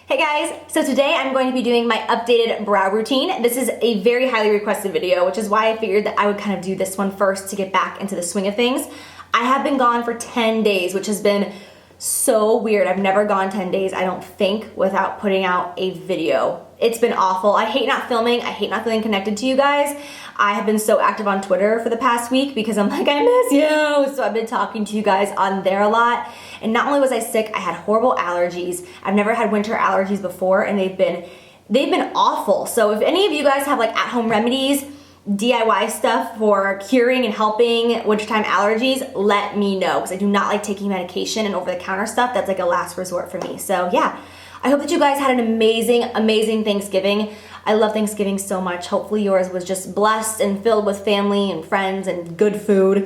Hey guys, so today I'm going to be doing my updated brow routine. This is a very highly requested video, which is why I figured that I would kind of do this one first to get back into the swing of things. I have been gone for 10 days, which has been so weird. I've never gone 10 days, I don't think, without putting out a video. It's been awful. I hate not filming. I hate not feeling connected to you guys. I have been so active on Twitter for the past week because I'm like, I miss you. So I've been talking to you guys on there a lot. And not only was I sick, I had horrible allergies. I've never had winter allergies before, and they've been awful. So if any of you guys have like at-home remedies, DIY stuff for curing and helping wintertime allergies, let me know, because I do not like taking medication and over-the-counter stuff. That's like a last resort for me. So yeah, I hope that you guys had an amazing, amazing Thanksgiving. I love Thanksgiving so much. Hopefully yours was just blessed and filled with family and friends and good food.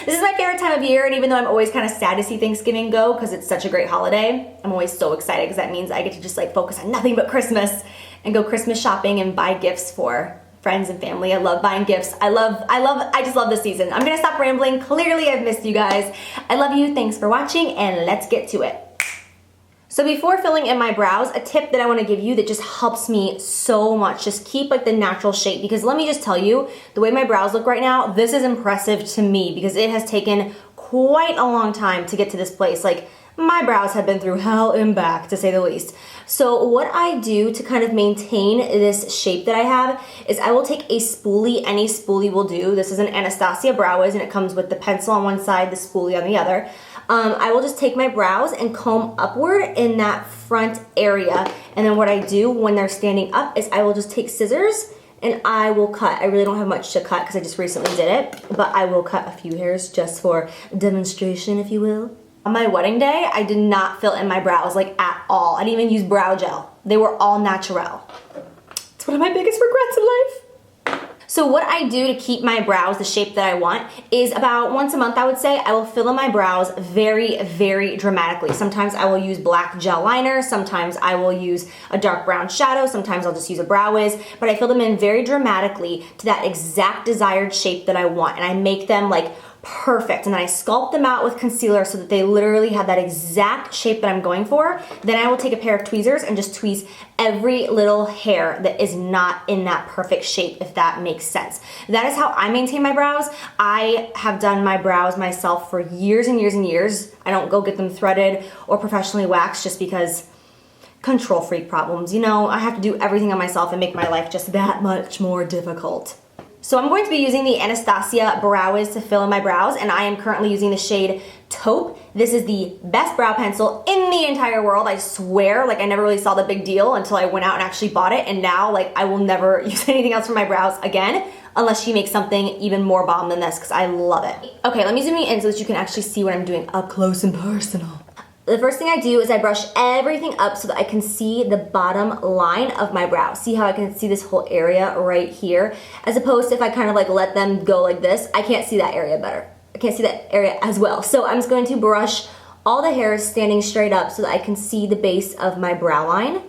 This is my favorite time of year, and even though I'm always kind of sad to see Thanksgiving go because it's such a great holiday, I'm always so excited because that means I get to just like focus on nothing but Christmas and go Christmas shopping and buy gifts for friends and family. I love buying gifts. I just love this season. I'm gonna stop rambling. Clearly I've missed you guys. I love you. Thanks for watching, and let's get to it. So before filling in my brows, a tip that I wanna give you that just helps me so much, just keep like the natural shape, because let me just tell you, the way my brows look right now, this is impressive to me because it has taken quite a long time to get to this place. Like, my brows have been through hell and back, to say the least. So what I do to kind of maintain this shape that I have is I will take a spoolie. Any spoolie will do. This is an Anastasia Brow Wiz, and it comes with the pencil on one side, the spoolie on the other. I will just take my brows and comb upward in that front area. And then what I do when they're standing up is I will just take scissors and I will cut. I really don't have much to cut because I just recently did it, but I will cut a few hairs just for demonstration, if you will. On my wedding day, I did not fill in my brows like at all. I didn't even use brow gel. They were all natural. It's one of my biggest regrets in life. So what I do to keep my brows the shape that I want is about once a month, I would say, I will fill in my brows very, very dramatically. Sometimes I will use black gel liner, sometimes I will use a dark brown shadow, sometimes I'll just use a Brow Wiz, but I fill them in very dramatically to that exact desired shape that I want, and I make them like perfect, and then I sculpt them out with concealer so that they literally have that exact shape that I'm going for. Then I will take a pair of tweezers and just tweeze every little hair that is not in that perfect shape, if that makes sense. That is how I maintain my brows. I have done my brows myself for years and years and years. I don't go get them threaded or professionally waxed just because control freak problems. You know, I have to do everything on myself and make my life just that much more difficult. So I'm going to be using the Anastasia Brow Wiz to fill in my brows, and I am currently using the shade Taupe. This is the best brow pencil in the entire world, I swear. Like, I never really saw the big deal until I went out and actually bought it, and now like I will never use anything else for my brows again unless she makes something even more bomb than this, because I love it. Okay, let me zoom in so that you can actually see what I'm doing up close and personal. The first thing I do is I brush everything up so that I can see the bottom line of my brow. See how I can see this whole area right here? As opposed to if I kind of like let them go like this, I can't see that area better. I can't see that area as well. So I'm just going to brush all the hairs standing straight up so that I can see the base of my brow line.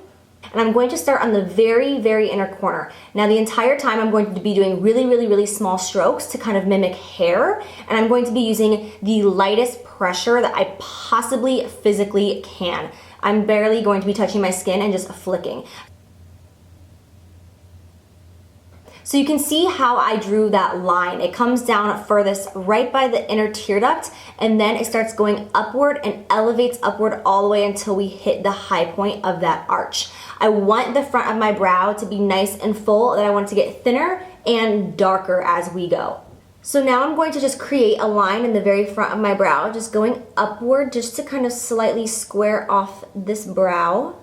And I'm going to start on the very, very inner corner. Now the entire time I'm going to be doing really, really, really small strokes to kind of mimic hair. And I'm going to be using the lightest pressure that I possibly physically can. I'm barely going to be touching my skin and just flicking. So you can see how I drew that line. It comes down furthest right by the inner tear duct, and then it starts going upward and elevates upward all the way until we hit the high point of that arch. I want the front of my brow to be nice and full, then I want it to get thinner and darker as we go. So now I'm going to just create a line in the very front of my brow, just going upward just to kind of slightly square off this brow.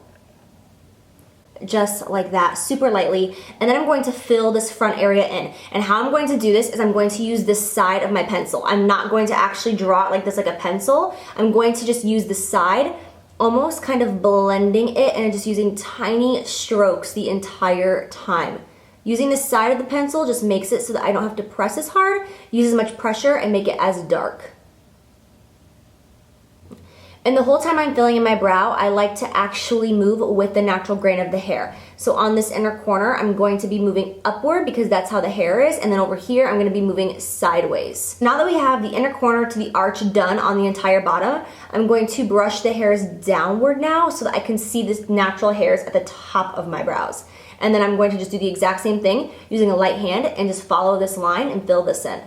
Just like that, super lightly. And then I'm going to fill this front area in. And how I'm going to do this is I'm going to use this side of my pencil. I'm not going to actually draw it like this like a pencil. I'm going to just use the side, almost kind of blending it and just using tiny strokes the entire time. Using the side of the pencil just makes it so that I don't have to press as hard, use as much pressure, and make it as dark. And the whole time I'm filling in my brow, I like to actually move with the natural grain of the hair. So on this inner corner, I'm going to be moving upward because that's how the hair is. And then over here, I'm gonna be moving sideways. Now that we have the inner corner to the arch done on the entire bottom, I'm going to brush the hairs downward now so that I can see this natural hairs at the top of my brows. And then I'm going to just do the exact same thing using a light hand and just follow this line and fill this in.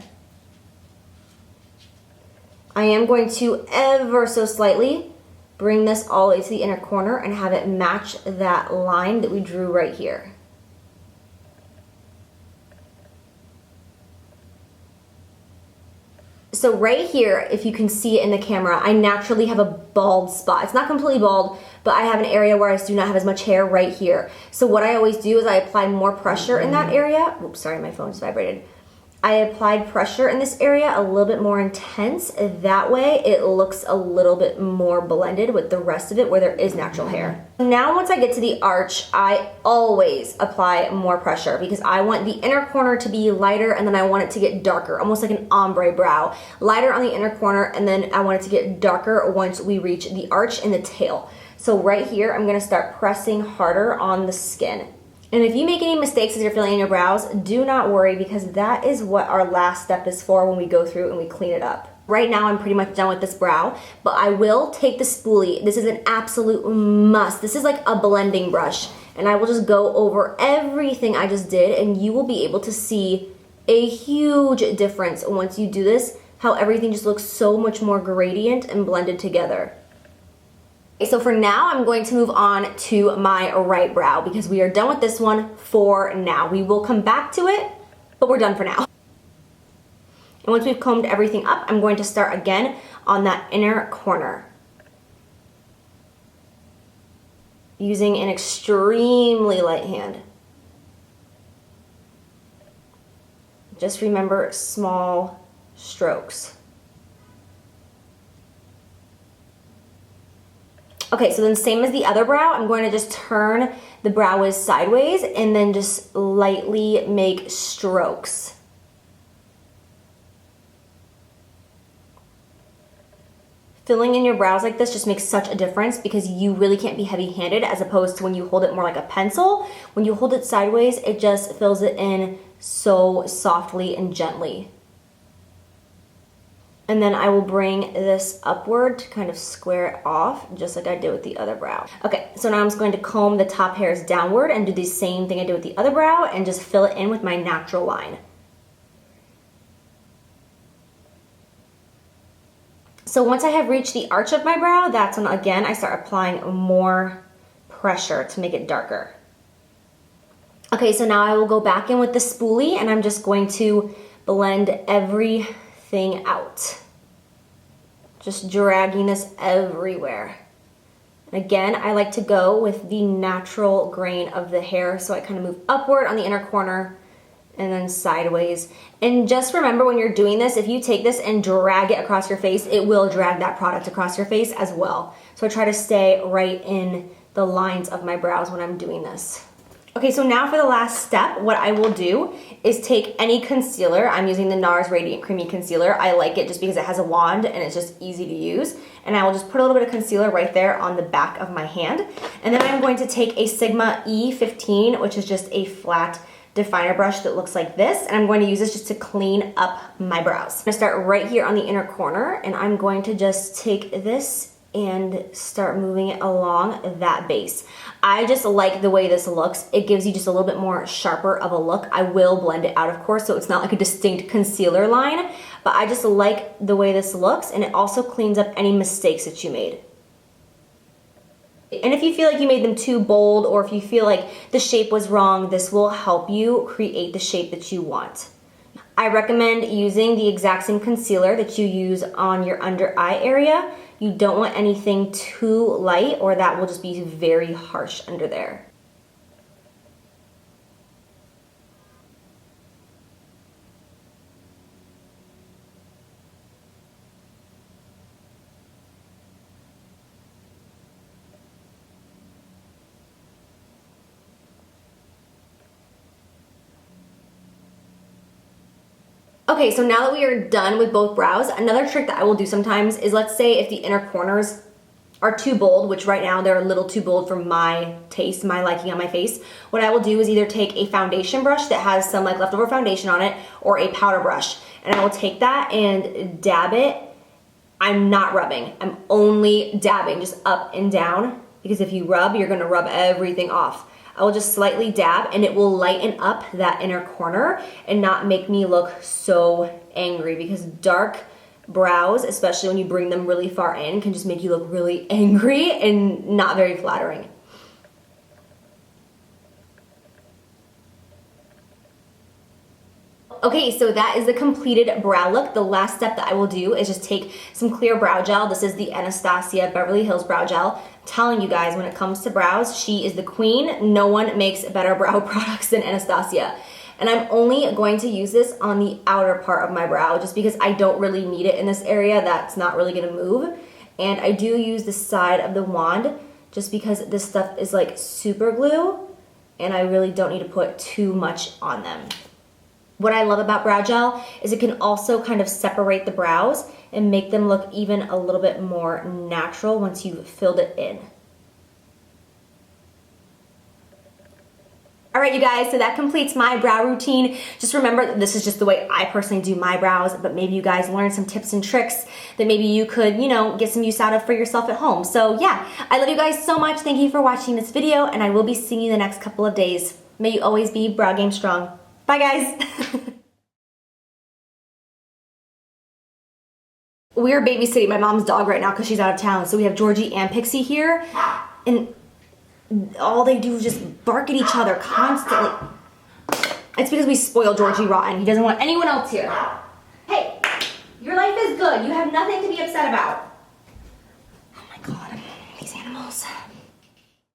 I am going to ever so slightly bring this all the way to the inner corner and have it match that line that we drew right here. So right here, if you can see it in the camera, I naturally have a bald spot. It's not completely bald, but I have an area where I do not have as much hair right here. So what I always do is I apply more pressure in that area. Oops, sorry, my phone just vibrated. I applied pressure in this area a little bit more intense. That way it looks a little bit more blended with the rest of it where there is natural hair. Now once I get to the arch, I always apply more pressure because I want the inner corner to be lighter and then I want it to get darker, almost like an ombre brow. Lighter on the inner corner and then I want it to get darker once we reach the arch and the tail. So right here, I'm gonna start pressing harder on the skin. And if you make any mistakes as you're filling in your brows, do not worry because that is what our last step is for when we go through and we clean it up. Right now I'm pretty much done with this brow, but I will take the spoolie. This is an absolute must. This is like a blending brush and I will just go over everything I just did and you will be able to see a huge difference once you do this, how everything just looks so much more gradient and blended together. So for now, I'm going to move on to my right brow because we are done with this one for now. We will come back to it, but we're done for now. And once we've combed everything up, I'm going to start again on that inner corner. Using an extremely light hand. Just remember small strokes. Okay, so then same as the other brow, I'm going to just turn the brow wiz sideways and then just lightly make strokes. Filling in your brows like this just makes such a difference because you really can't be heavy-handed as opposed to when you hold it more like a pencil. When you hold it sideways, it just fills it in so softly and gently. And then I will bring this upward to kind of square it off, just like I did with the other brow. Okay, so now I'm just going to comb the top hairs downward and do the same thing I did with the other brow and just fill it in with my natural line. So once I have reached the arch of my brow, that's when, again, I start applying more pressure to make it darker. Okay, so now I will go back in with the spoolie and I'm just going to blend everything out. Just dragging this everywhere. And again, I like to go with the natural grain of the hair, so I kind of move upward on the inner corner and then sideways. And just remember when you're doing this, if you take this and drag it across your face, it will drag that product across your face as well. So I try to stay right in the lines of my brows when I'm doing this. Okay, so now for the last step, what I will do is take any concealer. I'm using the NARS Radiant Creamy Concealer. I like it just because it has a wand and it's just easy to use. And I will just put a little bit of concealer right there on the back of my hand. And then I'm going to take a Sigma E15, which is just a flat definer brush that looks like this. And I'm going to use this just to clean up my brows. I'm gonna start right here on the inner corner and I'm going to just take this and start moving it along that base. I just like the way this looks. It gives you just a little bit more sharper of a look. I will blend it out, of course, so it's not like a distinct concealer line, but I just like the way this looks, and it also cleans up any mistakes that you made. And if you feel like you made them too bold, or if you feel like the shape was wrong, this will help you create the shape that you want. I recommend using the exact same concealer that you use on your under eye area. You don't want anything too light or that will just be very harsh under there. Okay, so now that we are done with both brows, another trick that I will do sometimes is, let's say if the inner corners are too bold, which right now they're a little too bold for my taste, my liking on my face, what I will do is either take a foundation brush that has some like leftover foundation on it or a powder brush. And I will take that and dab it. I'm not rubbing, I'm only dabbing, just up and down, because if you rub, you're gonna rub everything off. I will just slightly dab and it will lighten up that inner corner and not make me look so angry, because dark brows, especially when you bring them really far in, can just make you look really angry and not very flattering. Okay, so that is the completed brow look. The last step that I will do is just take some clear brow gel. This is the Anastasia Beverly Hills Brow Gel. I'm telling you guys, when it comes to brows, she is the queen. No one makes better brow products than Anastasia. And I'm only going to use this on the outer part of my brow just because I don't really need it in this area. That's not really gonna move. And I do use the side of the wand just because this stuff is like super glue and I really don't need to put too much on them. What I love about brow gel is it can also kind of separate the brows and make them look even a little bit more natural once you've filled it in. All right, you guys, so that completes my brow routine. Just remember, this is just the way I personally do my brows, but maybe you guys learned some tips and tricks that maybe you could, you know, get some use out of for yourself at home. So yeah, I love you guys so much. Thank you for watching this video, and I will be seeing you the next couple of days. May you always be brow game strong. Bye, guys. We're babysitting my mom's dog right now because she's out of town. So we have Georgie and Pixie here, and all they do is just bark at each other constantly. It's because we spoil Georgie rotten. He doesn't want anyone else here. Hey, your life is good. You have nothing to be upset about. Oh my God, these animals.